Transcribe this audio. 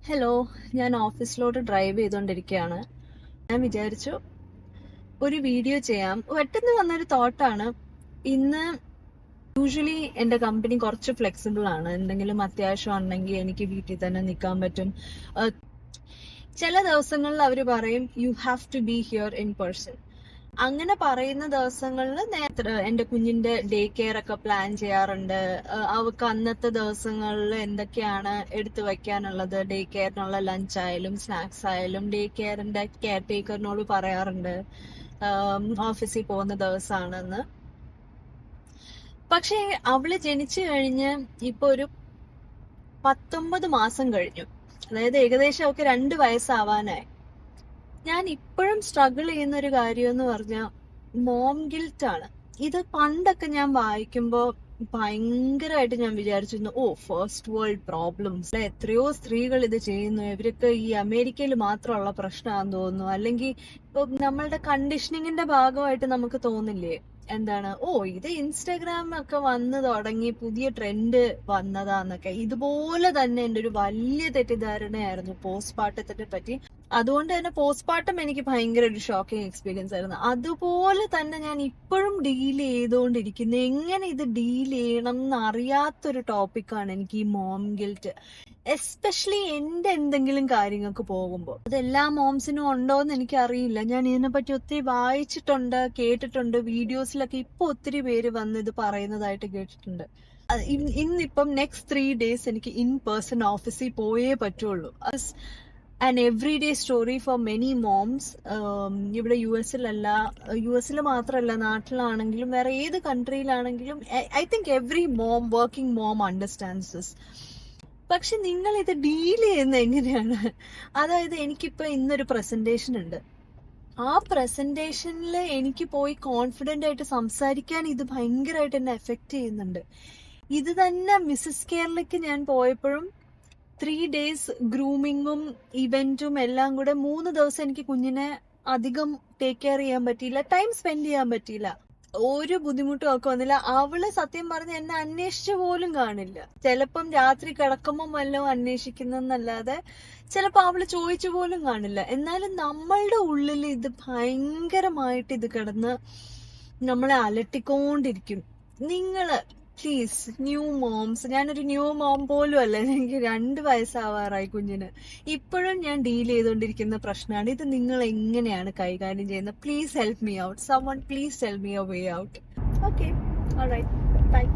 Hello, ഞാൻ ഓഫീസിലോട്ട് drive ചെയ്തുകൊണ്ടിരിക്കുകയാണ്. ഞാൻ വിചാരിച്ചു ഒരു വീഡിയോ ചെയ്യാം. പെട്ടെന്ന് വന്നൊരു തോട്ടാണ്. ഇന്ന് യൂഷ്വലി എൻ്റെ കമ്പനി കുറച്ച് ഫ്ലെക്സിബിൾ ആണ്. എന്തെങ്കിലും അത്യാവശ്യം ഉണ്ടെങ്കിൽ എനിക്ക് വീട്ടിൽ തന്നെ നിൽക്കാൻ പറ്റും. ചില ദിവസങ്ങളിൽ അവർ പറയും you have to be here in person. അങ്ങനെ പറയുന്ന ദിവസങ്ങളിൽ നേരത്തെ എൻ്റെ കുഞ്ഞിന്റെ ഡേ കെയർ ഒക്കെ പ്ലാൻ ചെയ്യാറുണ്ട്. അവർക്ക് അന്നത്തെ ദിവസങ്ങളിൽ എന്തൊക്കെയാണ് എടുത്തു വെക്കാനുള്ളത്, ഡേ കെയറിനുള്ള ലഞ്ച് ആയാലും സ്നാക്സ് ആയാലും ഡേ കെയറിന്റെ കെയർ ടേക്കറിനോട് പറയാറുണ്ട് ഓഫീസിൽ പോകുന്ന ദിവസമാണെന്ന്. പക്ഷെ അവള് ജനിച്ചു കഴിഞ്ഞ് ഇപ്പൊ ഒരു 19 മാസം കഴിഞ്ഞു. അതായത് ഏകദേശം അവൾക്ക് 2 വയസ്സാവാനായി. ഞാൻ ഇപ്പോഴും സ്ട്രഗിൾ ചെയ്യുന്ന ഒരു കാര്യം എന്ന് പറഞ്ഞാൽ മോം ഗിൽറ്റ് ആണ്. ഇത് പണ്ടൊക്കെ ഞാൻ വായിക്കുമ്പോ ഭയങ്കരമായിട്ട് ഞാൻ വിചാരിച്ചിരുന്നു, ഫസ്റ്റ് വേൾഡ് പ്രോബ്ലംസ്, എത്രയോ സ്ത്രീകൾ ഇത് ചെയ്യുന്നു, ഇവരൊക്കെ ഈ അമേരിക്കയിൽ മാത്രമുള്ള പ്രശ്നമാണെന്ന് തോന്നുന്നു. അല്ലെങ്കിൽ ഇപ്പൊ നമ്മളുടെ കണ്ടീഷനിങ്ങിന്റെ ഭാഗമായിട്ട് നമുക്ക് തോന്നില്ലേ, എന്താണ് ഇത് ഇൻസ്റ്റാഗ്രാം ഒക്കെ വന്ന് തുടങ്ങി പുതിയ ട്രെൻഡ് വന്നതാന്നൊക്കെ. ഇതുപോലെ തന്നെ എൻ്റെ ഒരു വലിയ തെറ്റിദ്ധാരണയായിരുന്നു പോസ്റ്റ്മോർട്ടത്തിനെ പറ്റി. അതുകൊണ്ട് തന്നെ പോസ്റ്റ്മോർട്ടം എനിക്ക് ഭയങ്കര ഒരു ഷോക്കിംഗ് എക്സ്പീരിയൻസ് ആയിരുന്നു. അതുപോലെ തന്നെ ഞാൻ ഇപ്പോഴും ഡീൽ ചെയ്തുകൊണ്ടിരിക്കുന്നു. എങ്ങനെ ഇത് ഡീൽ ചെയ്യണം എന്ന് അറിയാത്തൊരു ടോപ്പിക്കാണ് എനിക്ക് ഈ മോം ഗിൽറ്റ്. എസ്പെഷ്യലി എൻ്റെ എന്തെങ്കിലും കാര്യങ്ങൾക്ക് പോകുമ്പോൾ. അത് എല്ലാ മോംസിനും ഉണ്ടോയെന്ന് എനിക്കറിയില്ല. ഞാൻ ഇതിനെപ്പറ്റി ഒത്തിരി വായിച്ചിട്ടുണ്ട്, കേട്ടിട്ടുണ്ട്. വീഡിയോസിലൊക്കെ ഇപ്പൊ ഒത്തിരി പേര് വന്ന് ഇത് പറയുന്നതായിട്ട് കേട്ടിട്ടുണ്ട്. ഇന്നിപ്പം നെക്സ്റ്റ് 3 days എനിക്ക് ഇൻ പേഴ്സൺ ഓഫീസിൽ പോയേ പറ്റുള്ളൂ. And every day story for many moms. ഇവിടെ യു എസിൽ മാത്രമല്ല, നാട്ടിലാണെങ്കിലും വേറെ ഏത് കൺട്രിയിലാണെങ്കിലും I think every mom, working mom understands this. പക്ഷെ നിങ്ങൾ ഇത് ഡീൽ ചെയ്യുന്നത് എങ്ങനെയാണ്? അതായത് എനിക്കിപ്പോ ഇന്നൊരു പ്രസന്റേഷൻ ഉണ്ട്. ആ പ്രസന്റേഷനിൽ എനിക്ക് പോയി കോൺഫിഡന്റ് ആയിട്ട് സംസാരിക്കാൻ ഇത് ഭയങ്കരമായിട്ട് എന്നെ എഫക്ട് ചെയ്യുന്നുണ്ട്. ഇത് തന്നെ മിസ്സസ് കേരളയ്ക്ക് ഞാൻ പോയപ്പോഴും 3 days ഗ്രൂമിങ്ങും ഇവന്റും എല്ലാം കൂടെ 3 ദിവസം എനിക്ക് കുഞ്ഞിനെ അധികം ടേക്ക് കെയർ ചെയ്യാൻ പറ്റിയില്ല, ടൈം സ്പെൻഡ് ചെയ്യാൻ പറ്റിയില്ല. ഒരു ബുദ്ധിമുട്ടും ഒക്കെ വന്നില്ല. അവള് സത്യം പറഞ്ഞ എന്നെ അന്വേഷിച്ചു പോലും കാണില്ല. ചിലപ്പം രാത്രി കിടക്കുമ്പോൾ വല്ലതും അന്വേഷിക്കുന്നല്ലാതെ ചിലപ്പോ അവള് ചോദിച്ചു പോലും കാണില്ല. എന്നാലും നമ്മളുടെ ഉള്ളിൽ ഇത് ഭയങ്കരമായിട്ട് ഇത് കിടന്ന് നമ്മളെ അലട്ടിക്കൊണ്ടിരിക്കും. നിങ്ങള് പ്ലീസ്, ന്യൂ മോംസ്, ഞാനൊരു ന്യൂ മോം പോലും അല്ല, എനിക്ക് 2 വയസ്സാവാറായി കുഞ്ഞിന്. ഇപ്പോഴും ഞാൻ ഡീൽ ചെയ്തുകൊണ്ടിരിക്കുന്ന പ്രശ്നമാണ് ഇത്. നിങ്ങൾ എങ്ങനെയാണ് കൈകാര്യം ചെയ്യുന്നത്? Please help me out. Someone please tell me a way out. Okay, all right, bye.